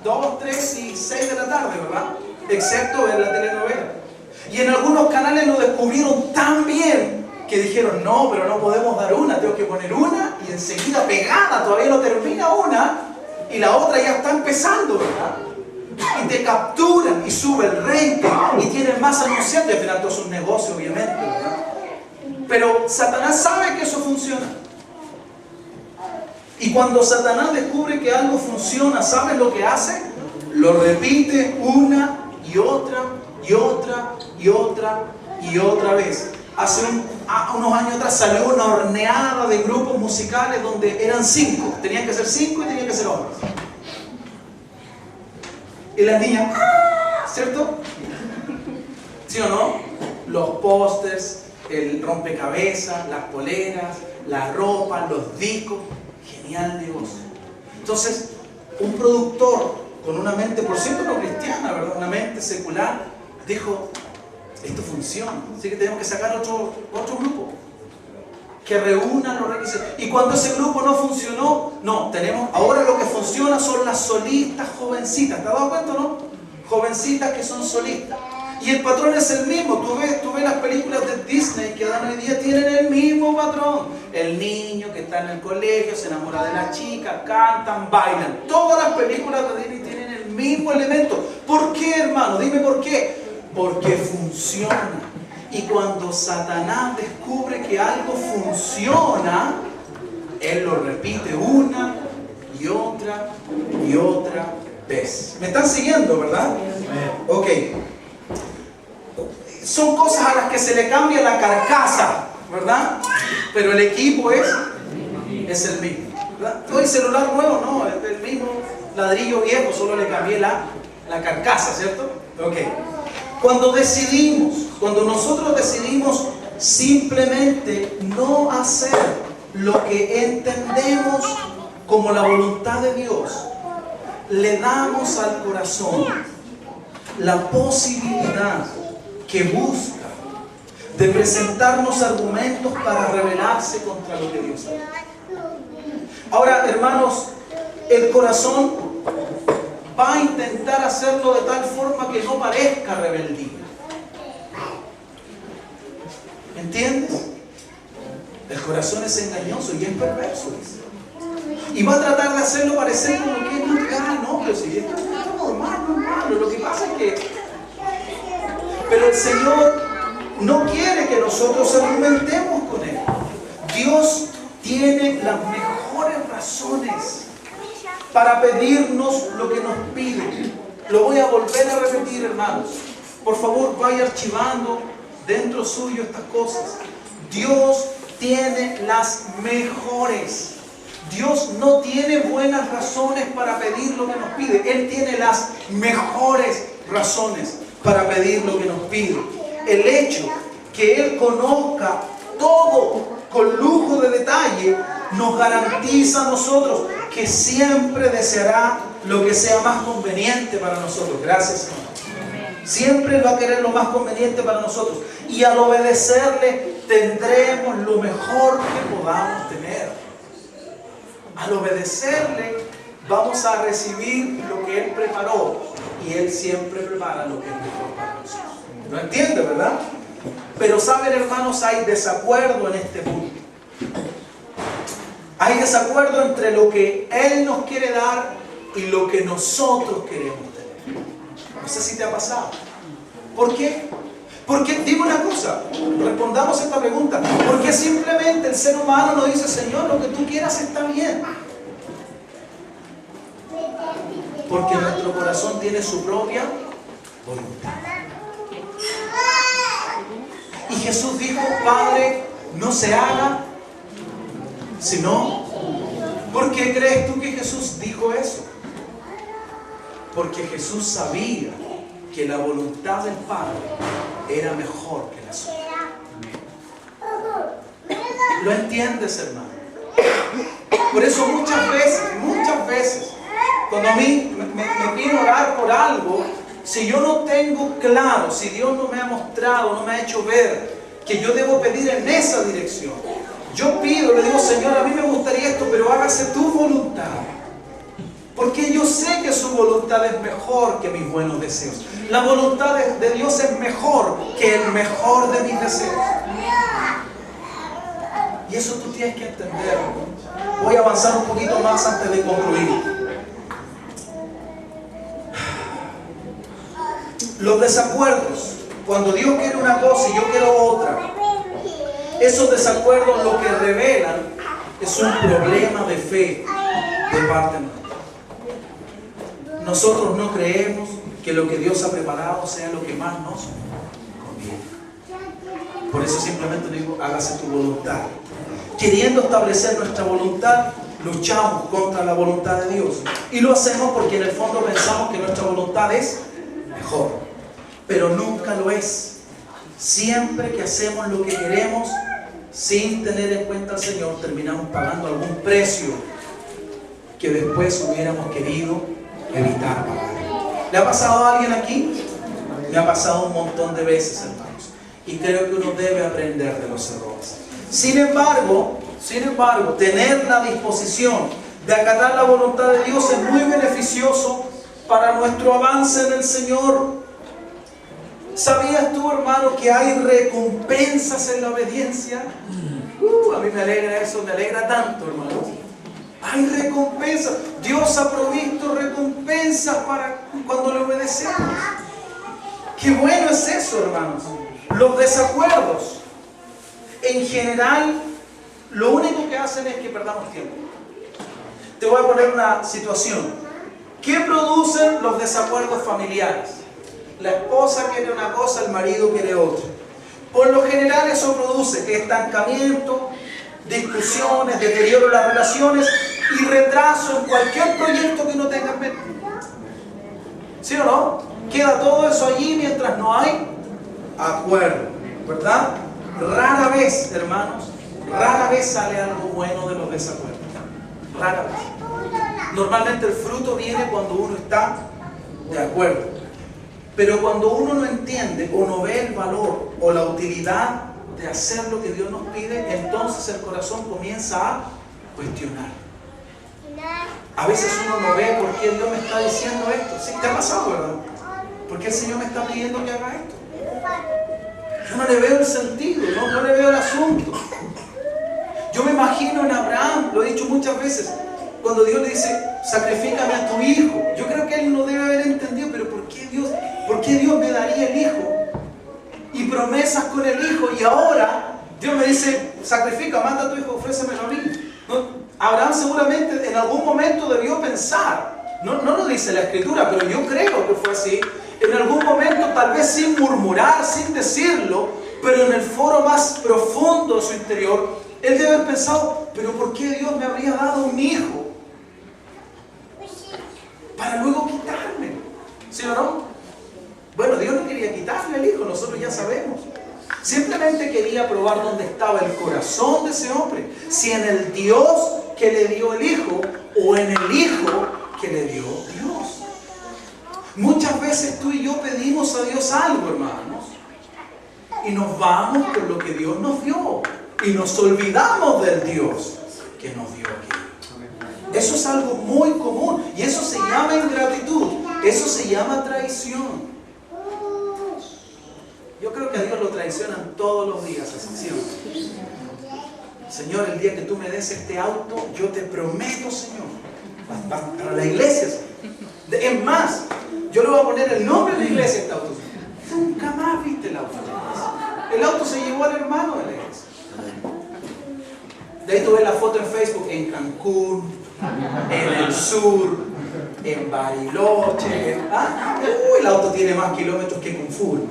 2, 3 y 6 de la tarde, ¿verdad? Excepto ver la telenovela. Y en algunos canales lo descubrieron tan bien que dijeron, no, pero no podemos dar una, tengo que poner una y enseguida pegada, todavía no termina una y la otra ya está empezando, ¿verdad? Y te capturan y sube el rating y tienen más anunciantes, y al final todo es un negocio, obviamente, ¿verdad? Pero Satanás sabe que eso funciona. Y cuando Satanás descubre que algo funciona, ¿sabes lo que hace? Lo repite una y otra y otra y otra y otra vez. Hace unos años atrás salió una horneada de grupos musicales donde eran 5. Tenían que ser 5 y tenían que ser hombres. Y las niñas, ¿cierto? ¿Sí o no? Los pósters, el rompecabezas, las poleras, la ropa, los discos. Genial negocio. Entonces, un productor con una mente, por cierto, no cristiana, ¿verdad? Una mente secular, dijo, esto funciona, así que tenemos que sacar otro grupo que reúna los requisitos. Y cuando ese grupo no funcionó, no, ahora lo que funciona son las solistas jovencitas. ¿Te has dado cuenta, no? Jovencitas que son solistas. Y el patrón es el mismo. Tú ves las películas de Disney que dan hoy día, tienen el mismo patrón. El niño que está en el colegio se enamora de la chica, cantan, bailan. Todas las películas de Disney tienen el mismo elemento. ¿Por qué, hermano? Dime por qué. Porque funciona. Y cuando Satanás descubre que algo funciona, él lo repite una y otra y otra vez. ¿Me están siguiendo, verdad? Ok. Son cosas a las que se le cambia la carcasa, ¿verdad? Pero el equipo es el mismo, ¿verdad? Todo el celular nuevo, no, es el mismo ladrillo viejo, solo le cambié la carcasa, ¿cierto? Ok. Cuando nosotros decidimos simplemente no hacer lo que entendemos como la voluntad de Dios, le damos al corazón la posibilidad que busca de presentarnos argumentos para rebelarse contra lo que Dios hace. Ahora, hermanos, el corazón va a intentar hacerlo de tal forma que no parezca rebeldía. ¿Entiendes? El corazón es engañoso y es perverso, dice. Y va a tratar de hacerlo parecer como que es natural, no, pero si esto es normal. Lo que pasa es que... Pero el Señor no quiere que nosotros argumentemos con Él. Dios tiene las mejores razones para pedirnos lo que nos pide. Lo voy a volver a repetir, hermanos. Por favor, vaya archivando dentro suyo estas cosas. Dios tiene las mejores. Dios no tiene buenas razones para pedir lo que nos pide. Él tiene las mejores razones para pedir lo que nos pide. El hecho que Él conozca todo con lujo de detalle nos garantiza a nosotros que siempre deseará lo que sea más conveniente para nosotros. Gracias, Señor. Siempre va a querer lo más conveniente para nosotros. Y al obedecerle tendremos lo mejor que podamos tener. Al obedecerle vamos a recibir lo que Él preparó. Y Él siempre prepara lo que es mejor para nosotros. ¿Lo entiende, verdad? Pero saben, hermanos, hay desacuerdo en este punto. Hay desacuerdo entre lo que Él nos quiere dar y lo que nosotros queremos tener. No sé si te ha pasado. ¿Por qué? Porque, digo una cosa, respondamos esta pregunta. Porque simplemente el ser humano nos dice: Señor, lo que tú quieras está bien. Porque nuestro corazón tiene su propia voluntad. Y Jesús dijo: Padre, no se haga sino. ¿Por qué crees tú que Jesús dijo eso? Porque Jesús sabía que la voluntad del Padre era mejor que la suya. ¿Lo entiendes, hermano? Por eso muchas veces, cuando a mí me piden orar por algo, si yo no tengo claro, si Dios no me ha mostrado, no me ha hecho ver que yo debo pedir en esa dirección, yo pido, le digo: Señor, a mí me gustaría esto, pero hágase tu voluntad. Porque yo sé que su voluntad es mejor que mis buenos deseos. La voluntad de Dios es mejor que el mejor de mis deseos. Y eso tú tienes que entender. Voy a avanzar un poquito más antes de concluir. Los desacuerdos, cuando Dios quiere una cosa y yo quiero otra, esos desacuerdos lo que revelan es un problema de fe de parte nuestra. Nosotros no creemos que lo que Dios ha preparado sea lo que más nos conviene. Por eso simplemente digo: hágase tu voluntad. Queriendo establecer nuestra voluntad, luchamos contra la voluntad de Dios. Y lo hacemos porque en el fondo pensamos que nuestra voluntad es mejor. Pero nunca lo es. Siempre que hacemos lo que queremos sin tener en cuenta al Señor, terminamos pagando algún precio que después hubiéramos querido evitar pagar. ¿Le ha pasado a alguien aquí? Me ha pasado un montón de veces, hermanos. Y creo que uno debe aprender de los errores. Sin embargo, tener la disposición de acatar la voluntad de Dios es muy beneficioso para nuestro avance en el Señor. ¿Sabías tú, hermano, que hay recompensas en la obediencia? A mí me alegra eso, me alegra tanto, hermano. Hay recompensas. Dios ha provisto recompensas para cuando le obedecemos. Qué bueno es eso, hermanos. Los desacuerdos, en general, lo único que hacen es que perdamos tiempo. Te voy a poner una situación. ¿Qué producen los desacuerdos familiares? La esposa quiere una cosa, el marido quiere otra. Por lo general eso produce estancamiento, discusiones, deterioro de las relaciones y retraso en cualquier proyecto que uno tenga en mente. ¿Sí o no? Queda todo eso allí mientras no hay acuerdo, ¿verdad? Rara vez, hermanos, sale algo bueno de los desacuerdos. Rara vez. Normalmente el fruto viene cuando uno está de acuerdo. Pero cuando uno no entiende o no ve el valor o la utilidad de hacer lo que Dios nos pide, entonces el corazón comienza a cuestionar. A veces uno no ve por qué Dios me está diciendo esto. Sí, te ha pasado, ¿verdad? ¿Por qué el Señor me está pidiendo que haga esto? Yo no le veo el sentido, no le veo el asunto. Yo me imagino en Abraham, lo he dicho muchas veces, cuando Dios le dice: sacrifícame a tu hijo. Yo creo que él no debe haber entendido, pero ¿por qué Dios me daría el hijo? Y promesas con el hijo, y ahora Dios me dice: sacrifica, mata a tu hijo, ofrécemelo a mí. ¿No? Abraham seguramente en algún momento debió pensar, no lo dice la Escritura, pero yo creo que fue así, en algún momento, tal vez sin murmurar, sin decirlo, pero en el foro más profundo de su interior, Él debe haber pensado, pero ¿por qué Dios me habría dado un hijo? Para luego quitarme. ¿Sí o no? Bueno, Dios no quería quitarle al hijo, nosotros ya sabemos. Simplemente quería probar dónde estaba el corazón de ese hombre. Si en el Dios que le dio el hijo o en el hijo que le dio Dios. Muchas veces tú y yo pedimos a Dios algo, hermanos, y nos vamos por lo que Dios nos dio y nos olvidamos del Dios que nos dio aquí. Eso es algo muy común y eso se llama ingratitud, eso se llama traición. Yo creo que a Dios lo traicionan todos los días, ¿sí o no? Señor, el día que tú me des este auto, yo te prometo, Señor, para la iglesia, es más, yo le voy a poner el nombre de la iglesia a este auto. Nunca más viste el auto. El auto se llevó al hermano de la iglesia. De ahí tú ves la foto en Facebook, en Cancún, en el sur, en Bariloche. El auto tiene más kilómetros que Kung Fu.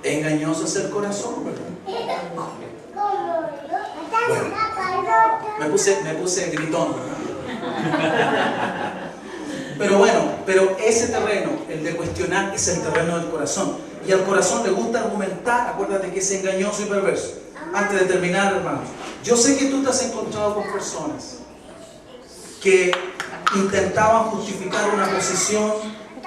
Engañoso es el corazón, ¿verdad? Bueno, me puse gritón, ¿verdad? Pero bueno, ese terreno, el de cuestionar, es el terreno del corazón. Y al corazón le gusta argumentar. Acuérdate que es engañoso y perverso. Antes de terminar, hermanos, yo sé que tú te has encontrado con personas que intentaban justificar una posición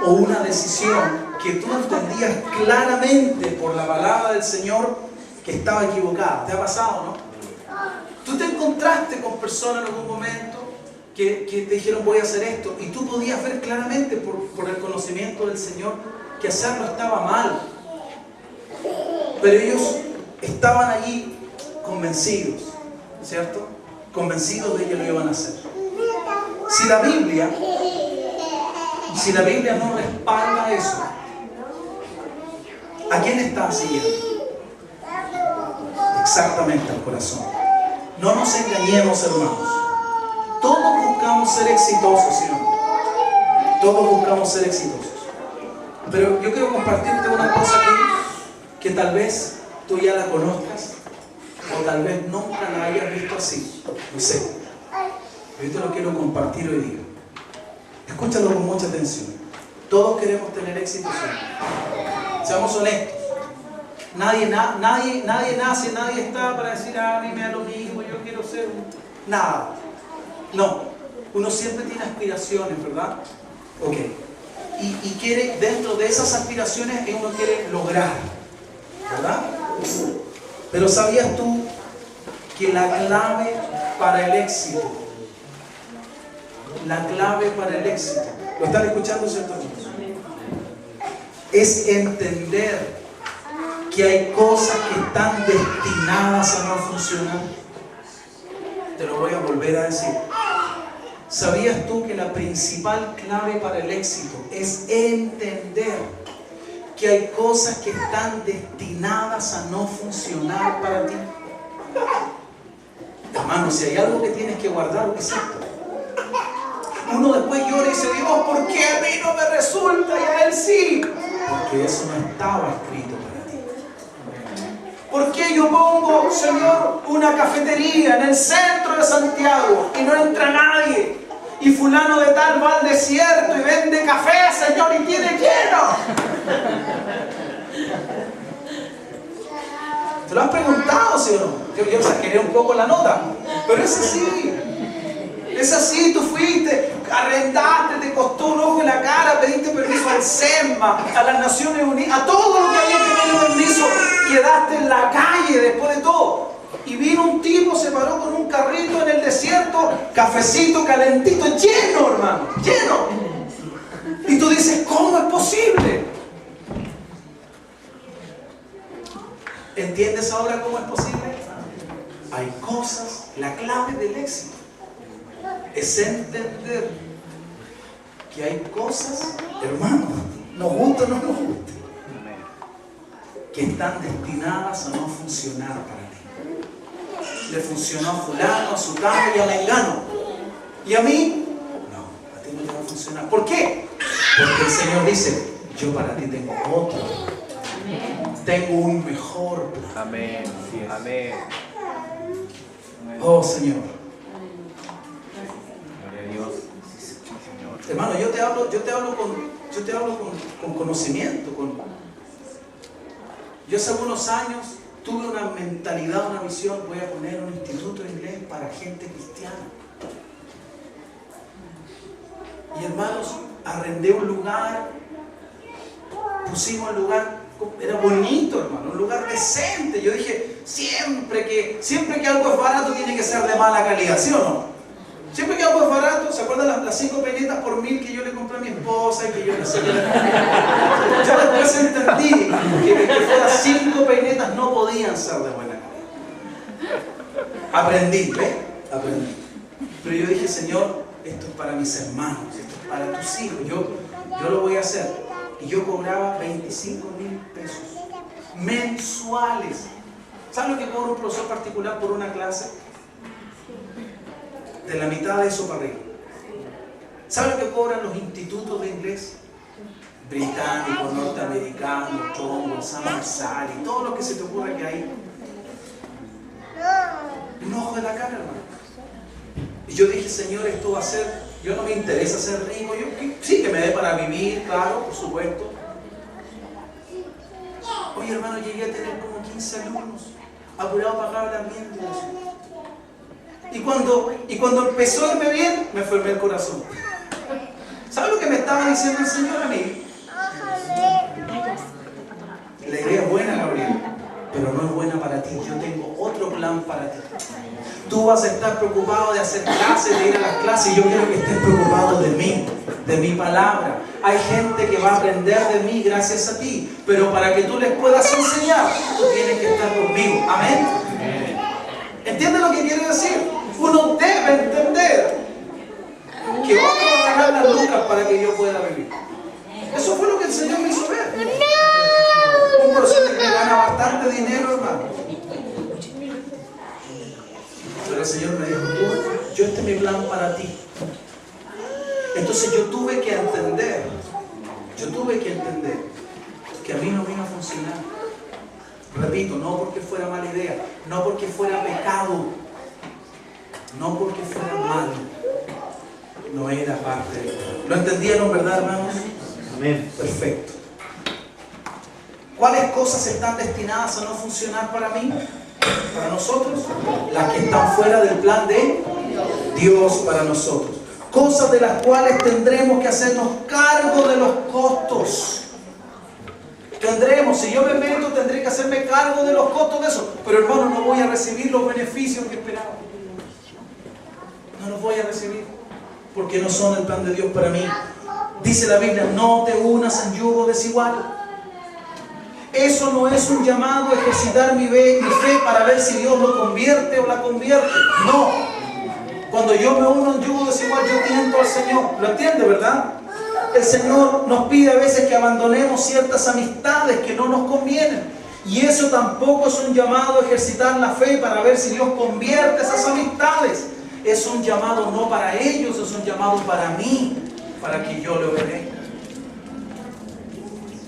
o una decisión que tú entendías claramente por la palabra del Señor que estaba equivocada. ¿Te ha pasado, no? Tú te encontraste con personas en algún momento que te dijeron voy a hacer esto y tú podías ver claramente por el conocimiento del Señor que hacerlo estaba mal, pero ellos estaban allí convencidos, ¿cierto? Convencidos de que lo iban a hacer. Si la Biblia no respalda eso, ¿a quién está siguiendo? Exactamente al corazón. No nos engañemos, hermanos. Todos buscamos ser exitosos, ¿sí o no? Todos buscamos ser exitosos. Pero yo quiero compartirte una cosa que tal vez tú ya la conozcas o tal vez nunca la hayas visto así. No sé. Yo te lo quiero compartir hoy día. Escúchalo con mucha atención. Todos queremos tener éxito. Seamos honestos. Nadie nace, nadie está para decir, a mí me da lo mismo, yo quiero ser nada. No, uno siempre tiene aspiraciones, ¿verdad? Ok. Y quiere, dentro de esas aspiraciones, uno quiere lograr, ¿verdad? Pero ¿sabías tú que la clave para el éxito, ¿lo están escuchando, cierto? Es entender que hay cosas que están destinadas a no funcionar. Te lo voy a volver a decir. ¿Sabías tú que la principal clave para el éxito es entender que hay cosas que están destinadas a no funcionar para ti? Hermano, si hay algo que tienes que guardar, es esto. Uno después llora y dice, Dios, ¿por qué a mí no me resulta y a él sí? Porque eso no estaba escrito para ti. ¿Por qué yo pongo, Señor, una cafetería en el centro de Santiago y no entra nadie? Y fulano de tal va al desierto y vende café, Señor, y tiene lleno. ¿Te lo has preguntado, sí o no? Yo saqué un poco la nota, pero es así. Es así, tú fuiste, arrendaste, te costó un ojo en la cara, pediste permiso al SEMA, a las Naciones Unidas, a todo lo que había que pedir permiso, quedaste en la calle después de todo. Y vino un tipo, se paró con un carrito en el desierto, cafecito calentito, lleno, hermano, lleno. Y tú dices, ¿cómo es posible? ¿Entiendes ahora cómo es posible? Hay cosas, la clave del éxito es entender que hay cosas, hermano, nos gusta o no nos gusta, que están destinadas a no funcionar para ti. Le funcionó a fulano, a sutano y a mengano. ¿Y a mí? No, a ti no te va a funcionar. ¿Por qué? Porque el Señor dice, yo para ti tengo otro Tengo un mejor plan. Amén. Amén. Oh Señor. Gloria a Dios. Hermano, yo te hablo con conocimiento. Yo hace algunos años tuve una mentalidad, una visión. Voy a poner un instituto de inglés para gente cristiana. Y hermanos, arrendé un lugar, pusimos el lugar, era bonito, hermano, un lugar decente. Yo dije, siempre que algo es barato tiene que ser de mala calidad, ¿sí o no? Siempre que algo es barato, ¿se acuerdan las 5 penitas por 1000 que yo le compré a mi esposa y que yo no sé qué? Yo después entendí que fueras 5 peinetas no podían ser de buena calidad. Aprendí, ¿ves? Aprendí. Pero yo dije, Señor, esto es para mis hermanos, esto es para tus hijos, yo lo voy a hacer. Y yo cobraba 25,000 pesos mensuales. ¿Sabes lo que cobra un profesor particular por una clase? De la mitad de eso para arriba. ¿Sabes lo que cobran los institutos de inglés? Británicos, norteamericanos, Tomball, San Marcelo y todo lo que se te ocurra que hay. Un ojo de la cara, hermano. Y yo dije, Señor, esto va a ser, yo no me interesa ser rico, sí que me dé para vivir, claro, por supuesto. Oye, hermano, llegué a tener como 15 alumnos, apurado a pagar el ambiente. Y cuando empezó a irme bien, me enfermé el corazón. ¿Sabes lo que me estaba diciendo el Señor a mí? La idea es buena, Gabriel, pero no es buena para ti. Yo tengo otro plan para ti. Tú vas a estar preocupado de hacer clases, de ir a las clases, y yo quiero que estés preocupado de mí, de mi palabra. Hay gente que va a aprender de mí gracias a ti, pero para que tú les puedas enseñar, tú tienes que estar conmigo. Amén. ¿Entiendes lo que quiero decir? Uno debe entender que otro va a ganar las lucas para que yo pueda vivir. Eso fue lo que el Señor me hizo ver. Un profesor que gana bastante dinero, hermano. Pero el Señor me dijo, yo este es mi plan para ti. Entonces yo tuve que entender que a mí no me iba a funcionar. Repito, no porque fuera mala idea, no porque fuera pecado, no porque fuera malo, no era parte de eso. ¿Lo entendieron, verdad, hermanos? Amén. Perfecto. ¿Cuáles cosas están destinadas a no funcionar para mí? Para nosotros, las que están fuera del plan de Dios para nosotros. Cosas de las cuales tendremos que hacernos cargo de los costos. Si yo me meto, tendré que hacerme cargo de los costos de eso. Pero hermano, no voy a recibir los beneficios que esperaba. No los voy a recibir, porque no son el plan de Dios para mí. Dice la Biblia, no te unas en yugo desigual. Eso no es un llamado a ejercitar mi fe para ver si Dios lo convierte o la convierte. No. Cuando yo me uno en yugo desigual, yo tiento al Señor. ¿Lo entiende, verdad? El Señor nos pide a veces que abandonemos ciertas amistades que no nos convienen. Y eso tampoco es un llamado a ejercitar la fe para ver si Dios convierte esas amistades. Es un llamado no para ellos, es un llamado para mí, para que yo le obedezca.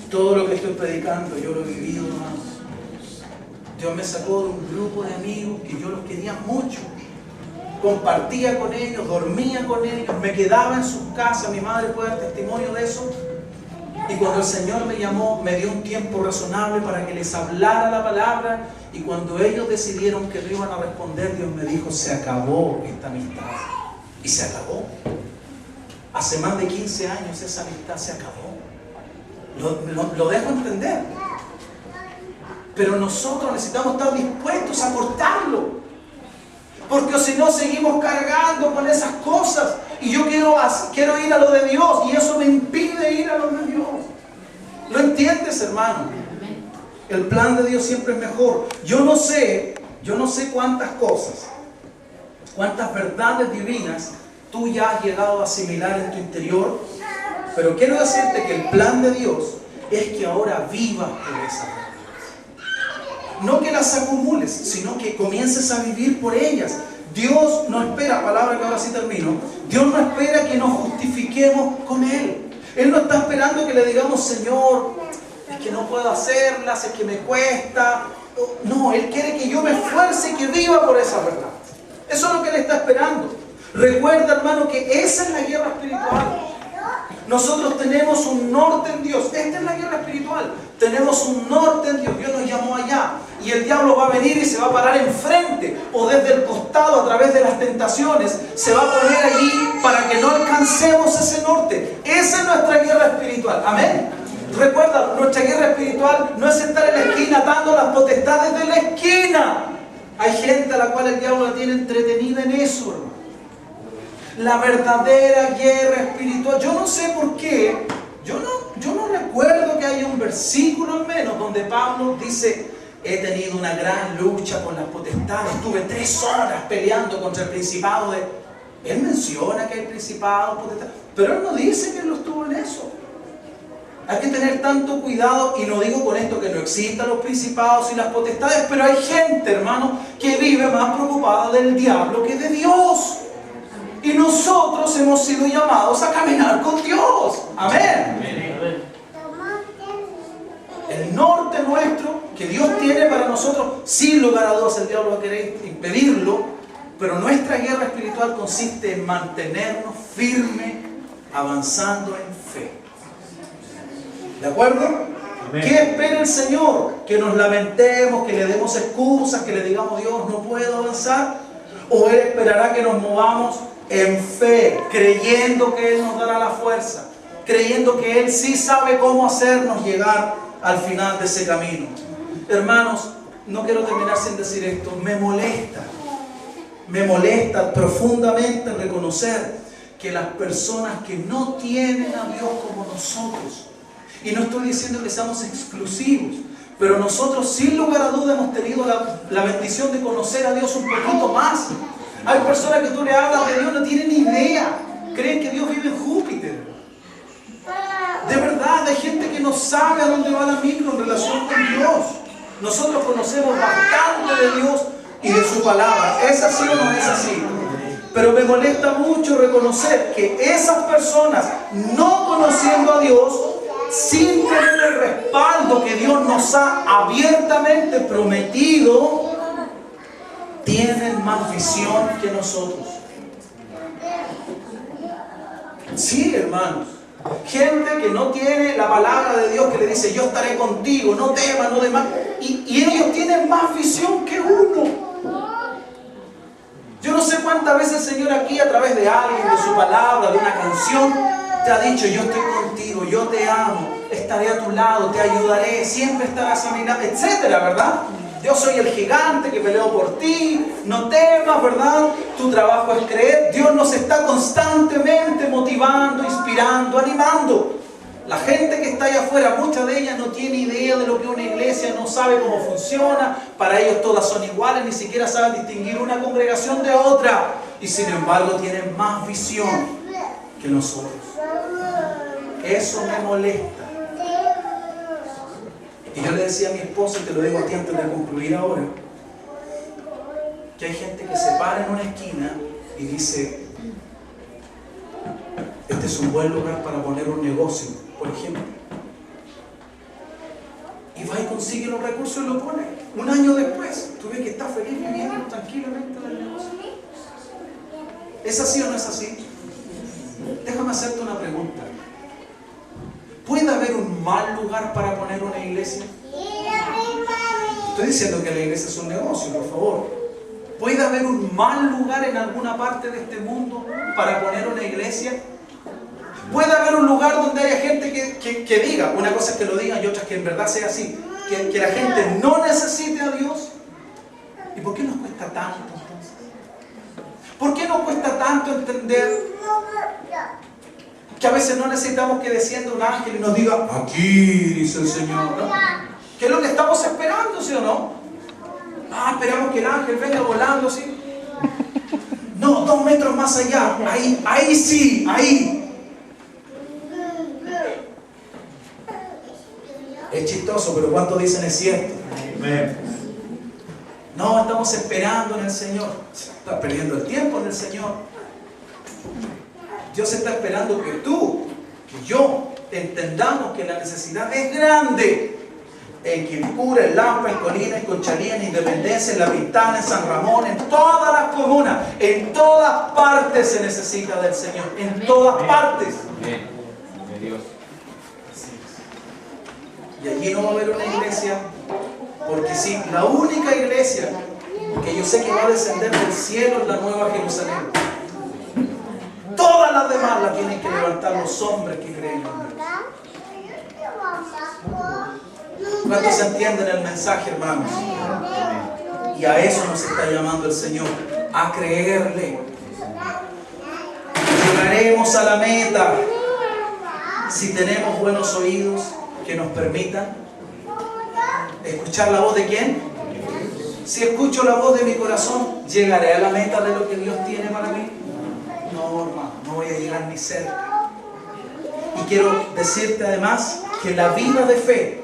Todo lo que estoy predicando, yo lo he vivido, hermanos. Dios me sacó de un grupo de amigos que yo los quería mucho. Compartía con ellos, dormía con ellos, me quedaba en sus casas. Mi madre puede dar testimonio de eso. Y cuando el Señor me llamó, me dio un tiempo razonable para que les hablara la palabra. Y cuando ellos decidieron que no iban a responder, Dios me dijo, se acabó esta amistad. Y se acabó. Hace más de 15 años esa amistad se acabó. Lo dejo entender. Pero nosotros necesitamos estar dispuestos a cortarlo. Porque si no seguimos cargando con esas cosas. Y yo quiero ir a lo de Dios. Y eso me impide ir a lo de Dios. ¿Lo entiendes, hermano? El plan de Dios siempre es mejor. Yo no sé cuántas cosas, cuántas verdades divinas tú ya has llegado a asimilar en tu interior. Pero quiero decirte que el plan de Dios es que ahora vivas por esas verdades. No que las acumules, sino que comiences a vivir por ellas. Dios no espera, palabra que ahora sí termino, Dios no espera que nos justifiquemos con Él. Él no está esperando que le digamos, Señor, es que no puedo hacerlas, es que me cuesta. No, Él quiere que yo me esfuerce y que viva por esa verdad. Eso es lo que Él está esperando. Recuerda, hermano, que esa es la guerra espiritual. Nosotros tenemos un norte en Dios. Esta es la guerra espiritual. Tenemos un norte en Dios. Dios nos llamó allá. Y el diablo va a venir y se va a parar enfrente o desde el costado a través de las tentaciones. Se va a poner allí para que no alcancemos ese norte. Esa es nuestra guerra espiritual. Amén. Recuerda, nuestra guerra espiritual no es estar en la esquina dando las potestades de la esquina. Hay gente a la cual el diablo la tiene entretenida en eso, hermano. La verdadera guerra espiritual. Yo no sé por qué. Yo no recuerdo que haya un versículo al menos donde Pablo dice: he tenido una gran lucha con las potestades. Estuve 3 horas peleando contra el principado de... Él menciona que hay principado, potestad, pero él no dice que él no estuvo en eso. Hay que tener tanto cuidado, y no digo con esto que no existan los principados y las potestades, pero hay gente, hermano, que vive más preocupada del diablo que de Dios. Y nosotros hemos sido llamados a caminar con Dios. Amén. El norte nuestro que Dios tiene para nosotros, sin lugar a dudas el diablo va a querer impedirlo, pero nuestra guerra espiritual consiste en mantenernos firmes, avanzando en fe. ¿De acuerdo? Amén. ¿Qué espera el Señor? Que nos lamentemos, que le demos excusas, que le digamos: Dios, no puedo avanzar. ¿O Él esperará que nos movamos en fe, creyendo que Él nos dará la fuerza, creyendo que Él sí sabe cómo hacernos llegar al final de ese camino? Hermanos, no quiero terminar sin decir esto. Me molesta profundamente reconocer que las personas que no tienen a Dios como nosotros, y no estoy diciendo que seamos exclusivos, pero nosotros sin lugar a duda hemos tenido la bendición de conocer a Dios un poquito más. Hay personas que tú le hablas de Dios, no tienen ni idea, creen que Dios vive en Júpiter. De verdad, hay gente que no sabe a dónde va la micro en relación con Dios. Nosotros conocemos bastante de Dios y de su palabra. ¿Es así o no es así? Pero me molesta mucho reconocer que esas personas, no conociendo a Dios, sin tener el respaldo que Dios nos ha abiertamente prometido, tienen más visión que nosotros. Sí, hermanos. Gente que no tiene la palabra de Dios, que le dice: yo estaré contigo, no temas, no demás. Y ellos tienen más visión que uno. Yo no sé cuántas veces el Señor aquí, a través de alguien, de su palabra, de una canción, te ha dicho: yo estoy contigo, yo te amo, estaré a tu lado, te ayudaré, siempre estarás a mi lado, etcétera, ¿verdad? Yo soy el gigante que peleo por ti, no temas, ¿verdad? Tu trabajo es creer. Dios nos está constantemente motivando, inspirando, animando. La gente que está allá afuera, mucha de ellas no tiene idea de lo que es una iglesia, no sabe cómo funciona. Para ellos todas son iguales, ni siquiera saben distinguir una congregación de otra. Y sin embargo tienen más visión que nosotros. Eso me molesta. Y yo le decía a mi esposa, y te lo digo a ti antes de concluir ahora, que hay gente que se para en una esquina y dice: este es un buen lugar para poner un negocio, por ejemplo. Y va y consigue los recursos y lo pone. Un año después, tú ves que está feliz viviendo tranquilamente en el negocio. ¿Es así o no es así? Déjame hacerte una pregunta. ¿Puede haber un mal lugar para poner una iglesia? Estoy diciendo que la iglesia es un negocio, por favor. ¿Puede haber un mal lugar en alguna parte de este mundo para poner una iglesia? ¿Puede haber un lugar donde haya gente que diga, una cosa es que lo digan y otra es que en verdad sea así, que la gente no necesite a Dios? ¿Y por qué nos cuesta tanto entonces? ¿Por qué nos cuesta tanto entender que a veces no necesitamos que descienda un ángel y nos diga: aquí dice el Señor, ¿no? ¿Qué es lo que estamos esperando, sí o no? Esperamos que el ángel venga volando, ¿sí? No, 2 metros más allá, ahí sí, ahí. Es chistoso, pero ¿cuántos dicen es cierto? Amén. No, estamos esperando en el Señor. Estás perdiendo el tiempo en el Señor. Dios está esperando que tú, que yo, entendamos que la necesidad es grande. En Quilicura, en Lampa, en Colina, en Conchalí, en Independencia, en La Pintana, en San Ramón, en todas las comunas, en todas partes se necesita del Señor, en todas partes. Amén. De Dios. Y allí no va a haber una iglesia, porque sí, la única iglesia que yo sé que va a descender del cielo es la Nueva Jerusalén. Todas las demás las tienen que levantar los hombres que creen en Dios. ¿Cuántos entienden el mensaje, hermanos? Y a eso nos está llamando el Señor, a creerle. Llegaremos a la meta si tenemos buenos oídos que nos permitan escuchar la voz de ¿quién? Si escucho la voz de mi corazón, ¿llegaré a la meta de lo que Dios tiene para mí? No, hermano, no voy a llegar ni cerca. Y quiero decirte además que la vida de fe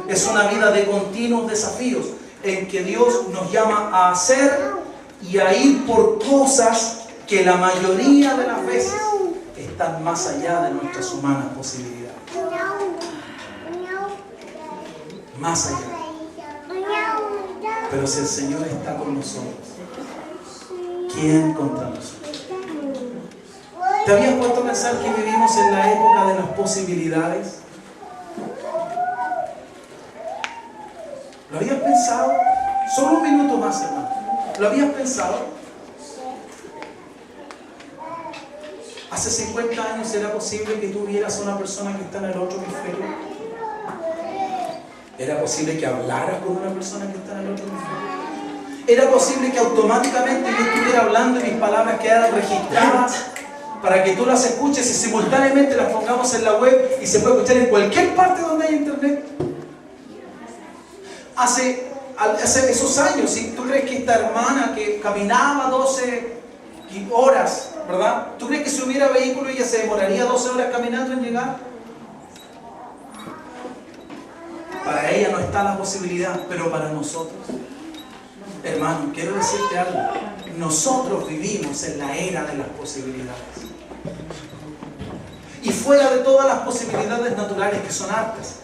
es una vida de continuos desafíos en que Dios nos llama a hacer y a ir por cosas que la mayoría de las veces están más allá de nuestras humanas posibilidades. Más allá. Pero si el Señor está con nosotros, ¿quién contra nosotros? ¿Te habías puesto a pensar que vivimos en la época de las posibilidades? ¿Lo habías pensado? Solo un minuto más, hermano. ¿Lo habías pensado? Hace 50 años era posible que tú vieras a una persona que está en el otro hemisferio. Era posible que hablaras con una persona que está en el otro hemisferio. Era posible que automáticamente yo estuviera hablando y mis palabras quedaran registradas para que tú las escuches y simultáneamente las pongamos en la web y se puede escuchar en cualquier parte donde haya internet. Hace esos años, si tú crees que esta hermana que caminaba 12 horas, ¿verdad? ¿Tú crees que si hubiera vehículo ella se demoraría 12 horas caminando en llegar? Para ella no está la posibilidad, pero para nosotros, hermano, quiero decirte algo. Nosotros vivimos en la era de las posibilidades. Y fuera de todas las posibilidades naturales que son hartas,